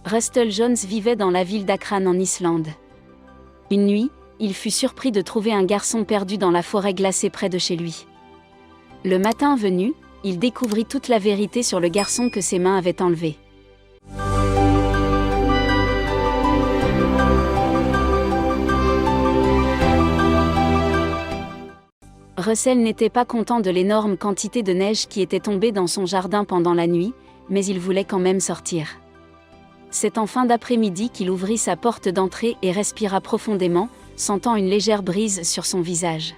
Russell Jones vivait dans la ville d'Akran en Islande. Une nuit, il fut surpris de trouver un garçon perdu dans la forêt glacée près de chez lui. Le matin venu, il découvrit toute la vérité sur le garçon que ses mains avaient enlevé. Russell n'était pas content de l'énorme quantité de neige qui était tombée dans son jardin pendant la nuit, mais il voulait quand même sortir. C'est en fin d'après-midi qu'il ouvrit sa porte d'entrée et respira profondément, sentant une légère brise sur son visage.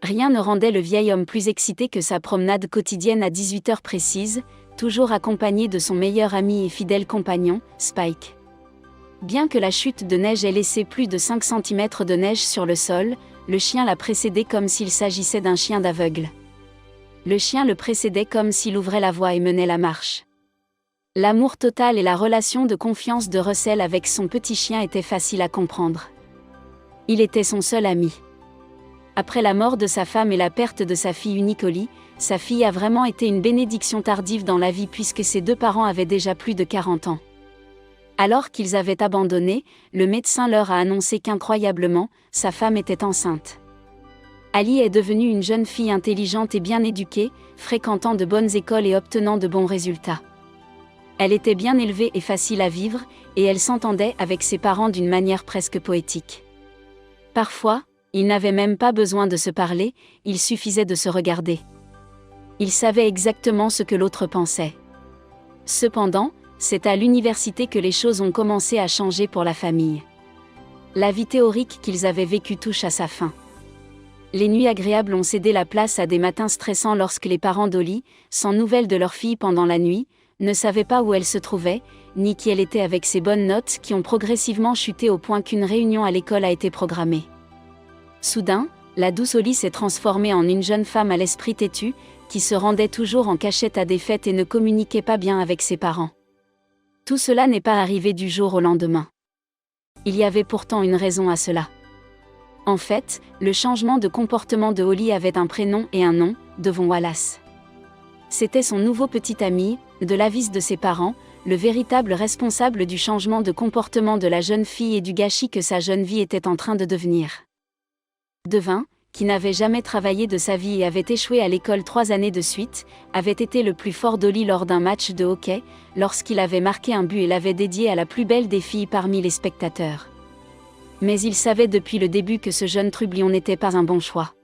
Rien ne rendait le vieil homme plus excité que sa promenade quotidienne à 18h précises, toujours accompagné de son meilleur ami et fidèle compagnon, Spike. Bien que la chute de neige ait laissé plus de 5 cm de neige sur le sol, le chien la précédait comme s'il s'agissait d'un chien d'aveugle. Le chien le précédait comme s'il ouvrait la voie et menait la marche. L'amour total et la relation de confiance de Russell avec son petit chien étaient faciles à comprendre. Il était son seul ami. Après la mort de sa femme et la perte de sa fille unique Holly, sa fille a vraiment été une bénédiction tardive dans la vie puisque ses deux parents avaient déjà plus de 40 ans. Alors qu'ils avaient abandonné, le médecin leur a annoncé qu'incroyablement, sa femme était enceinte. Ali est devenue une jeune fille intelligente et bien éduquée, fréquentant de bonnes écoles et obtenant de bons résultats. Elle était bien élevée et facile à vivre, et elle s'entendait avec ses parents d'une manière presque poétique. Parfois, ils n'avaient même pas besoin de se parler, il suffisait de se regarder. Ils savaient exactement ce que l'autre pensait. Cependant, c'est à l'université que les choses ont commencé à changer pour la famille. La vie théorique qu'ils avaient vécue touche à sa fin. Les nuits agréables ont cédé la place à des matins stressants lorsque les parents d'Holly, sans nouvelles de leur fille pendant la nuit, ne savaient pas où elle se trouvait, ni qui elle était avec ses bonnes notes qui ont progressivement chuté au point qu'une réunion à l'école a été programmée. Soudain, la douce Holly s'est transformée en une jeune femme à l'esprit têtu, qui se rendait toujours en cachette à des fêtes et ne communiquait pas bien avec ses parents. Tout cela n'est pas arrivé du jour au lendemain. Il y avait pourtant une raison à cela. En fait, le changement de comportement de Holly avait un prénom et un nom, Devon Wallace. C'était son nouveau petit ami, de l'avis de ses parents, le véritable responsable du changement de comportement de la jeune fille et du gâchis que sa jeune vie était en train de devenir. Devin, qui n'avait jamais travaillé de sa vie et avait échoué à l'école 3 années de suite, avait été le plus fort d'Holly lors d'un match de hockey, lorsqu'il avait marqué un but et l'avait dédié à la plus belle des filles parmi les spectateurs. Mais il savait depuis le début que ce jeune trublion n'était pas un bon choix.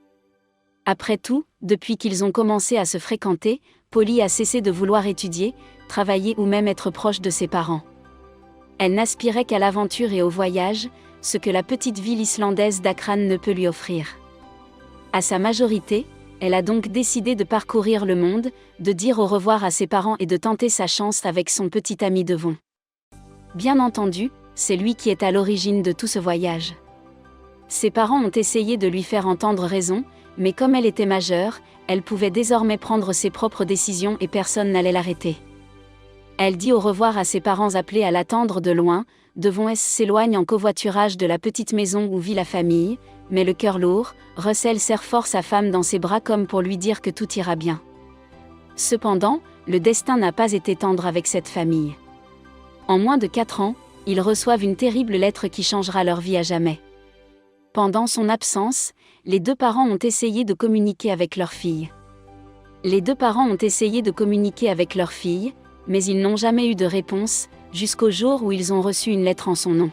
Après tout, depuis qu'ils ont commencé à se fréquenter, Polly a cessé de vouloir étudier, travailler ou même être proche de ses parents. Elle n'aspirait qu'à l'aventure et au voyage, ce que la petite ville islandaise d'Akran ne peut lui offrir. À sa majorité, elle a donc décidé de parcourir le monde, de dire au revoir à ses parents et de tenter sa chance avec son petit ami Devon. Bien entendu, c'est lui qui est à l'origine de tout ce voyage. Ses parents ont essayé de lui faire entendre raison, mais comme elle était majeure, elle pouvait désormais prendre ses propres décisions et personne n'allait l'arrêter. Elle dit au revoir à ses parents appelés à l'attendre de loin. Devon s'éloigne en covoiturage de la petite maison où vit la famille, mais le cœur lourd, Russell serre fort sa femme dans ses bras comme pour lui dire que tout ira bien. Cependant, le destin n'a pas été tendre avec cette famille. En moins de 4 ans, ils reçoivent une terrible lettre qui changera leur vie à jamais. Pendant son absence, les deux parents ont essayé de communiquer avec leur fille. Mais ils n'ont jamais eu de réponse, jusqu'au jour où ils ont reçu une lettre en son nom.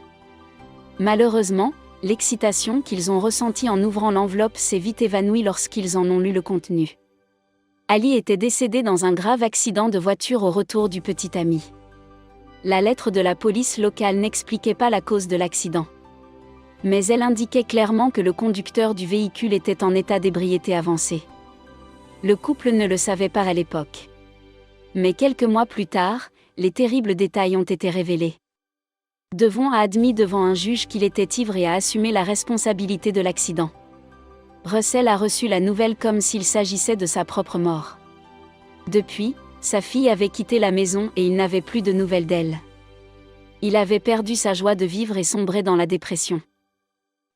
Malheureusement, l'excitation qu'ils ont ressentie en ouvrant l'enveloppe s'est vite évanouie lorsqu'ils en ont lu le contenu. Ali était décédé dans un grave accident de voiture au retour du petit ami. La lettre de la police locale n'expliquait pas la cause de l'accident. Mais elle indiquait clairement que le conducteur du véhicule était en état d'ébriété avancée. Le couple ne le savait pas à l'époque. Mais quelques mois plus tard, les terribles détails ont été révélés. Devon a admis devant un juge qu'il était ivre et a assumé la responsabilité de l'accident. Russell a reçu la nouvelle comme s'il s'agissait de sa propre mort. Depuis, sa fille avait quitté la maison et il n'avait plus de nouvelles d'elle. Il avait perdu sa joie de vivre et sombrait dans la dépression.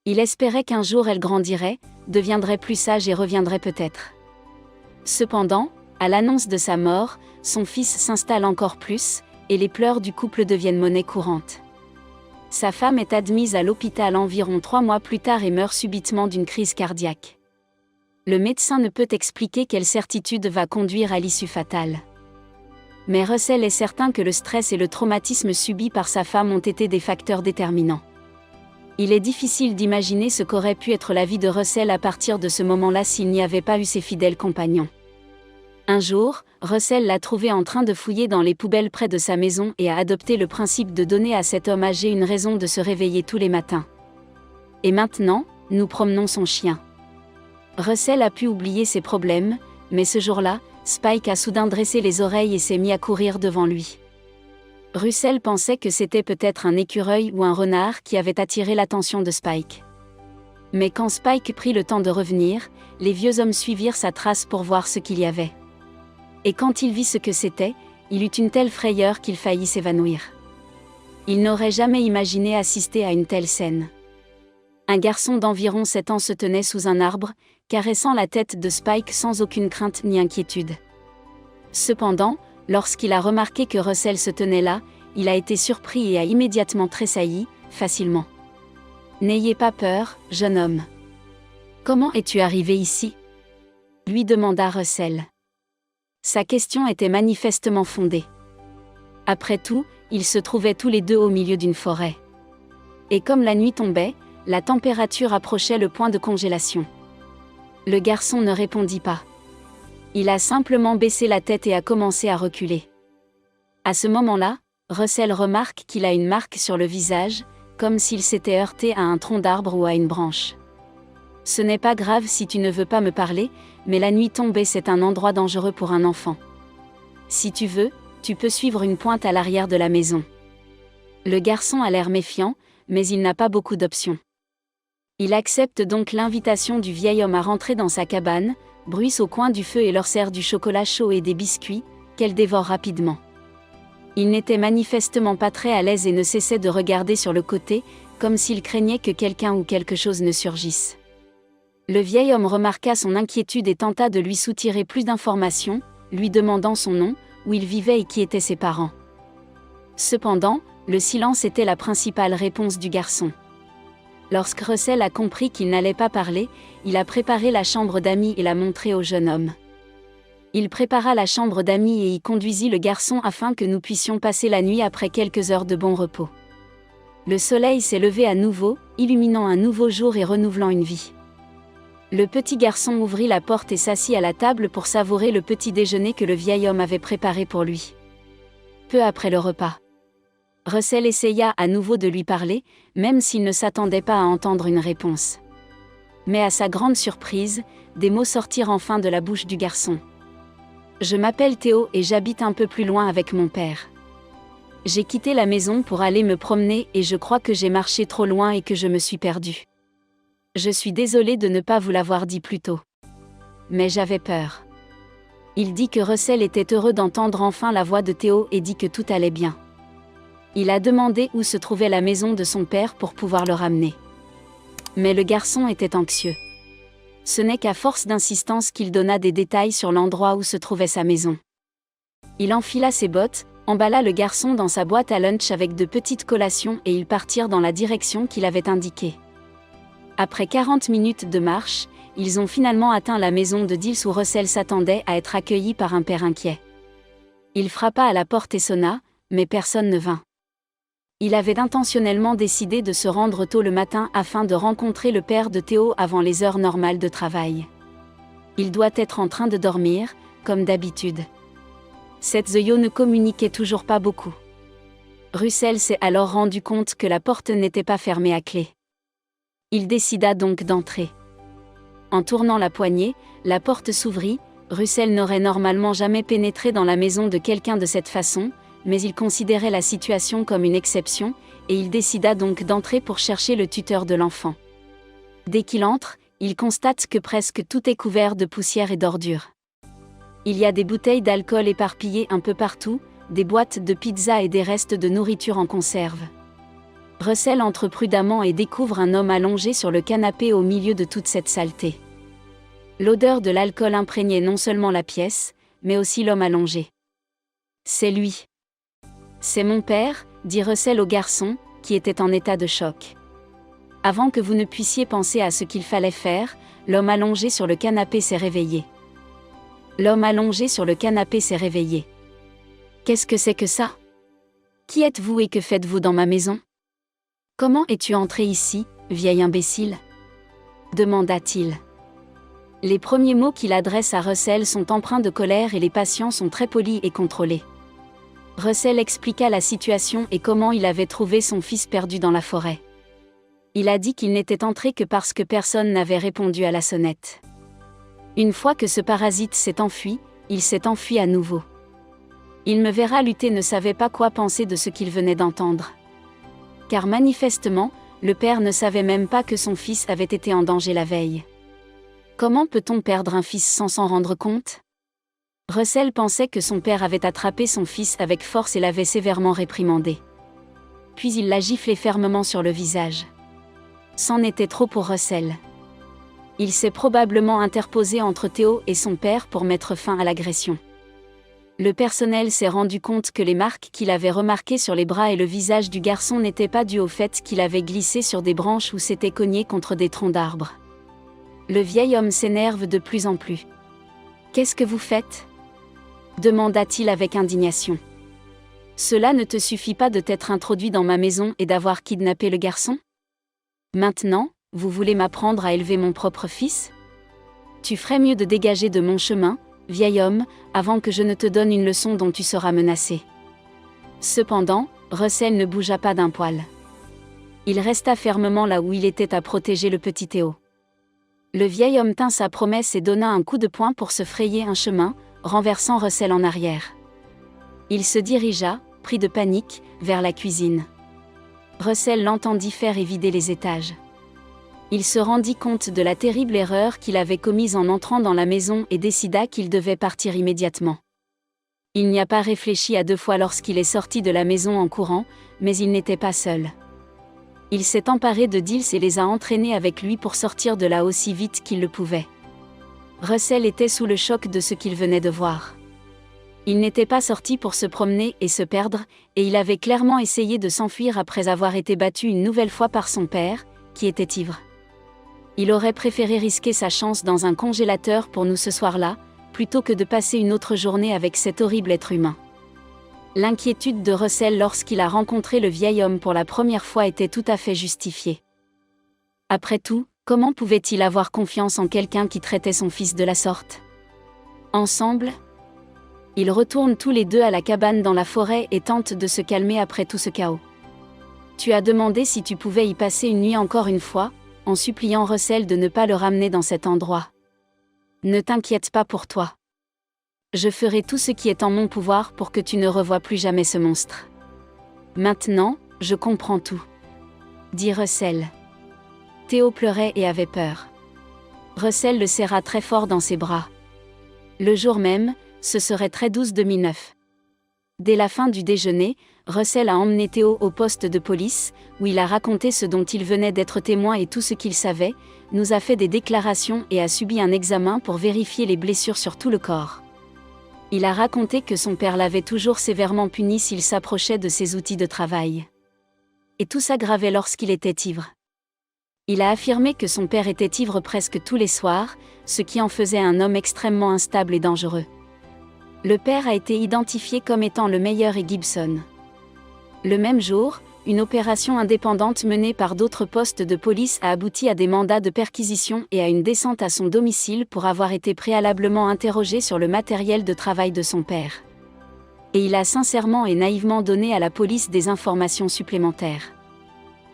Il espérait qu'un jour elle grandirait, deviendrait plus sage et reviendrait peut-être. Cependant, à l'annonce de sa mort, son fils s'installe encore plus, et les pleurs du couple deviennent monnaie courante. Sa femme est admise à l'hôpital environ 3 mois plus tard et meurt subitement d'une crise cardiaque. Le médecin ne peut expliquer quelle certitude va conduire à l'issue fatale. Mais Russell est certain que le stress et le traumatisme subis par sa femme ont été des facteurs déterminants. Il est difficile d'imaginer ce qu'aurait pu être la vie de Russell à partir de ce moment-là s'il n'y avait pas eu ses fidèles compagnons. Un jour, Russell l'a trouvé en train de fouiller dans les poubelles près de sa maison et a adopté le principe de donner à cet homme âgé une raison de se réveiller tous les matins. Et maintenant, nous promenons son chien. Russell a pu oublier ses problèmes, mais ce jour-là, Spike a soudain dressé les oreilles et s'est mis à courir devant lui. Russell pensait que c'était peut-être un écureuil ou un renard qui avait attiré l'attention de Spike. Mais quand Spike prit le temps de revenir, les vieux hommes suivirent sa trace pour voir ce qu'il y avait. Et quand il vit ce que c'était, il eut une telle frayeur qu'il faillit s'évanouir. Il n'aurait jamais imaginé assister à une telle scène. Un garçon d'environ 7 ans se tenait sous un arbre, caressant la tête de Spike sans aucune crainte ni inquiétude. Cependant, lorsqu'il a remarqué que Russell se tenait là, il a été surpris et a immédiatement tressailli, facilement. « N'ayez pas peur, jeune homme. Comment es-tu arrivé ici ?» lui demanda Russell. Sa question était manifestement fondée. Après tout, ils se trouvaient tous les deux au milieu d'une forêt. Et comme la nuit tombait, la température approchait le point de congélation. Le garçon ne répondit pas. Il a simplement baissé la tête et a commencé à reculer. À ce moment-là, Russell remarque qu'il a une marque sur le visage, comme s'il s'était heurté à un tronc d'arbre ou à une branche. « Ce n'est pas grave si tu ne veux pas me parler, mais la nuit tombée c'est un endroit dangereux pour un enfant. Si tu veux, tu peux suivre une pointe à l'arrière de la maison. » Le garçon a l'air méfiant, mais il n'a pas beaucoup d'options. Il accepte donc l'invitation du vieil homme à rentrer dans sa cabane, bruisse au coin du feu et leur sert du chocolat chaud et des biscuits, qu'elle dévore rapidement. Il n'était manifestement pas très à l'aise et ne cessait de regarder sur le côté, comme s'il craignait que quelqu'un ou quelque chose ne surgisse. Le vieil homme remarqua son inquiétude et tenta de lui soutirer plus d'informations, lui demandant son nom, où il vivait et qui étaient ses parents. Cependant, le silence était la principale réponse du garçon. Lorsque Russell a compris qu'il n'allait pas parler, il a préparé la chambre d'amis et l'a montrée au jeune homme. Il prépara la chambre d'amis et y conduisit le garçon afin que nous puissions passer la nuit après quelques heures de bon repos. Le soleil s'est levé à nouveau, illuminant un nouveau jour et renouvelant une vie. Le petit garçon ouvrit la porte et s'assit à la table pour savourer le petit déjeuner que le vieil homme avait préparé pour lui. Peu après le repas, Russell essaya à nouveau de lui parler, même s'il ne s'attendait pas à entendre une réponse. Mais à sa grande surprise, des mots sortirent enfin de la bouche du garçon. « Je m'appelle Théo et j'habite un peu plus loin avec mon père. J'ai quitté la maison pour aller me promener et je crois que j'ai marché trop loin et que je me suis perdu. Je suis désolé de ne pas vous l'avoir dit plus tôt. Mais j'avais peur. » Il dit que Russell était heureux d'entendre enfin la voix de Théo et dit que tout allait bien. Il a demandé où se trouvait la maison de son père pour pouvoir le ramener. Mais le garçon était anxieux. Ce n'est qu'à force d'insistance qu'il donna des détails sur l'endroit où se trouvait sa maison. Il enfila ses bottes, emballa le garçon dans sa boîte à lunch avec de petites collations et ils partirent dans la direction qu'il avait indiquée. Après 40 minutes de marche, ils ont finalement atteint la maison de Dills où Russell s'attendait à être accueilli par un père inquiet. Il frappa à la porte et sonna, mais personne ne vint. Il avait intentionnellement décidé de se rendre tôt le matin afin de rencontrer le père de Théo avant les heures normales de travail. Il doit être en train de dormir, comme d'habitude. Cette Zoyo ne communiquait toujours pas beaucoup. Russell s'est alors rendu compte que la porte n'était pas fermée à clé. Il décida donc d'entrer. En tournant la poignée, la porte s'ouvrit. Russell n'aurait normalement jamais pénétré dans la maison de quelqu'un de cette façon, mais il considérait la situation comme une exception, et il décida donc d'entrer pour chercher le tuteur de l'enfant. Dès qu'il entre, il constate que presque tout est couvert de poussière et d'ordures. Il y a des bouteilles d'alcool éparpillées un peu partout, des boîtes de pizza et des restes de nourriture en conserve. Russell entre prudemment et découvre un homme allongé sur le canapé au milieu de toute cette saleté. L'odeur de l'alcool imprégnait non seulement la pièce, mais aussi l'homme allongé. C'est lui. C'est mon père, dit Russell au garçon, qui était en état de choc. Avant que vous ne puissiez penser à ce qu'il fallait faire, l'homme allongé sur le canapé s'est réveillé. L'homme allongé sur le canapé s'est réveillé. Qu'est-ce que c'est que ça? Qui êtes-vous et que faites-vous dans ma maison? Comment es-tu entré ici, vieil imbécile? Demanda-t-il. Les premiers mots qu'il adresse à Russell sont empreints de colère et les patients sont très polis et contrôlés. Russell expliqua la situation et comment il avait trouvé son fils perdu dans la forêt. Il a dit qu'il n'était entré que parce que personne n'avait répondu à la sonnette. Une fois que ce parasite s'est enfui, il s'est enfui à nouveau. Il me verra lutter ne savait pas quoi penser de ce qu'il venait d'entendre. Car manifestement, le père ne savait même pas que son fils avait été en danger la veille. Comment peut-on perdre un fils sans s'en rendre compte? Russell pensait que son père avait attrapé son fils avec force et l'avait sévèrement réprimandé. Puis il l'a giflé fermement sur le visage. C'en était trop pour Russell. Il s'est probablement interposé entre Théo et son père pour mettre fin à l'agression. Le personnel s'est rendu compte que les marques qu'il avait remarquées sur les bras et le visage du garçon n'étaient pas dues au fait qu'il avait glissé sur des branches ou s'était cogné contre des troncs d'arbres. Le vieil homme s'énerve de plus en plus. « Qu'est-ce que vous faites ?» demanda-t-il avec indignation. « Cela ne te suffit pas de t'être introduit dans ma maison et d'avoir kidnappé le garçon? Maintenant, vous voulez m'apprendre à élever mon propre fils? Tu ferais mieux de dégager de mon chemin, vieil homme, avant que je ne te donne une leçon dont tu seras menacé. » Cependant, Russell ne bougea pas d'un poil. Il resta fermement là où il était à protéger le petit Théo. Le vieil homme tint sa promesse et donna un coup de poing pour se frayer un chemin, renversant Russell en arrière. Il se dirigea, pris de panique, vers la cuisine. Russell l'entendit faire et vider les étages. Il se rendit compte de la terrible erreur qu'il avait commise en entrant dans la maison et décida qu'il devait partir immédiatement. Il n'y a pas réfléchi à deux fois lorsqu'il est sorti de la maison en courant, mais il n'était pas seul. Il s'est emparé de Dils et les a entraînés avec lui pour sortir de là aussi vite qu'il le pouvait. Russell était sous le choc de ce qu'il venait de voir. Il n'était pas sorti pour se promener et se perdre, et il avait clairement essayé de s'enfuir après avoir été battu une nouvelle fois par son père, qui était ivre. Il aurait préféré risquer sa chance dans un congélateur pour nous ce soir-là, plutôt que de passer une autre journée avec cet horrible être humain. L'inquiétude de Russell lorsqu'il a rencontré le vieil homme pour la première fois était tout à fait justifiée. Après tout, comment pouvait-il avoir confiance en quelqu'un qui traitait son fils de la sorte? Ensemble, ils retournent tous les deux à la cabane dans la forêt et tentent de se calmer après tout ce chaos. Tu as demandé si tu pouvais y passer une nuit encore une fois, en suppliant Russell de ne pas le ramener dans cet endroit. Ne t'inquiète pas pour toi. Je ferai tout ce qui est en mon pouvoir pour que tu ne revoies plus jamais ce monstre. Maintenant, je comprends tout, dit Russell. Théo pleurait et avait peur. Russell le serra très fort dans ses bras. Le jour même, ce serait très 12/2009. Dès la fin du déjeuner, Russell a emmené Théo au poste de police, où il a raconté ce dont il venait d'être témoin et tout ce qu'il savait, nous a fait des déclarations et a subi un examen pour vérifier les blessures sur tout le corps. Il a raconté que son père l'avait toujours sévèrement puni s'il s'approchait de ses outils de travail. Et tout s'aggravait lorsqu'il était ivre. Il a affirmé que son père était ivre presque tous les soirs, ce qui en faisait un homme extrêmement instable et dangereux. Le père a été identifié comme étant le meilleur et Gibson. Le même jour, une opération indépendante menée par d'autres postes de police a abouti à des mandats de perquisition et à une descente à son domicile pour avoir été préalablement interrogé sur le matériel de travail de son père. Et il a sincèrement et naïvement donné à la police des informations supplémentaires.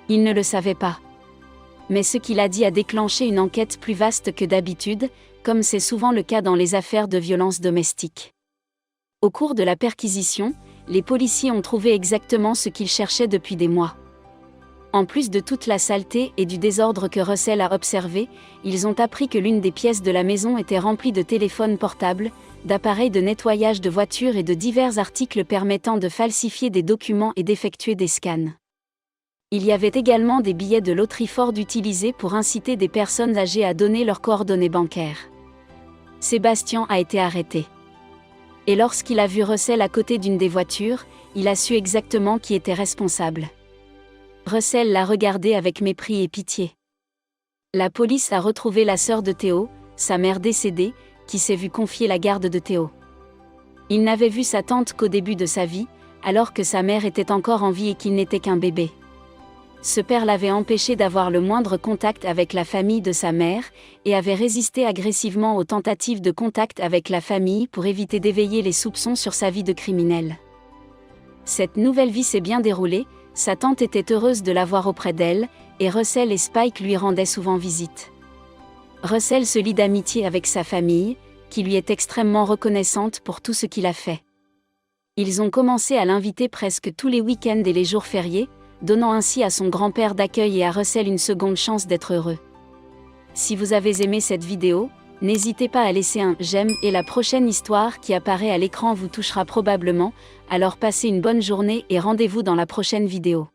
Il ne le savait pas. Mais ce qu'il a dit a déclenché une enquête plus vaste que d'habitude, comme c'est souvent le cas dans les affaires de violence domestique. Au cours de la perquisition, les policiers ont trouvé exactement ce qu'ils cherchaient depuis des mois. En plus de toute la saleté et du désordre que Russell a observé, ils ont appris que l'une des pièces de la maison était remplie de téléphones portables, d'appareils de nettoyage de voitures et de divers articles permettant de falsifier des documents et d'effectuer des scans. Il y avait également des billets de loterie Ford utilisés pour inciter des personnes âgées à donner leurs coordonnées bancaires. Sébastien a été arrêté. Et lorsqu'il a vu Russell à côté d'une des voitures, il a su exactement qui était responsable. Russell l'a regardé avec mépris et pitié. La police a retrouvé la sœur de Theo, sa mère décédée, qui s'est vue confier la garde de Theo. Il n'avait vu sa tante qu'au début de sa vie, alors que sa mère était encore en vie et qu'il n'était qu'un bébé. Ce père l'avait empêché d'avoir le moindre contact avec la famille de sa mère, et avait résisté agressivement aux tentatives de contact avec la famille pour éviter d'éveiller les soupçons sur sa vie de criminel. Cette nouvelle vie s'est bien déroulée, sa tante était heureuse de l'avoir auprès d'elle, et Russell et Spike lui rendaient souvent visite. Russell se lie d'amitié avec sa famille, qui lui est extrêmement reconnaissante pour tout ce qu'il a fait. Ils ont commencé à l'inviter presque tous les week-ends et les jours fériés, donnant ainsi à son grand-père d'accueil et à Russell une seconde chance d'être heureux. Si vous avez aimé cette vidéo, n'hésitez pas à laisser un « j'aime » et la prochaine histoire qui apparaît à l'écran vous touchera probablement, alors passez une bonne journée et rendez-vous dans la prochaine vidéo.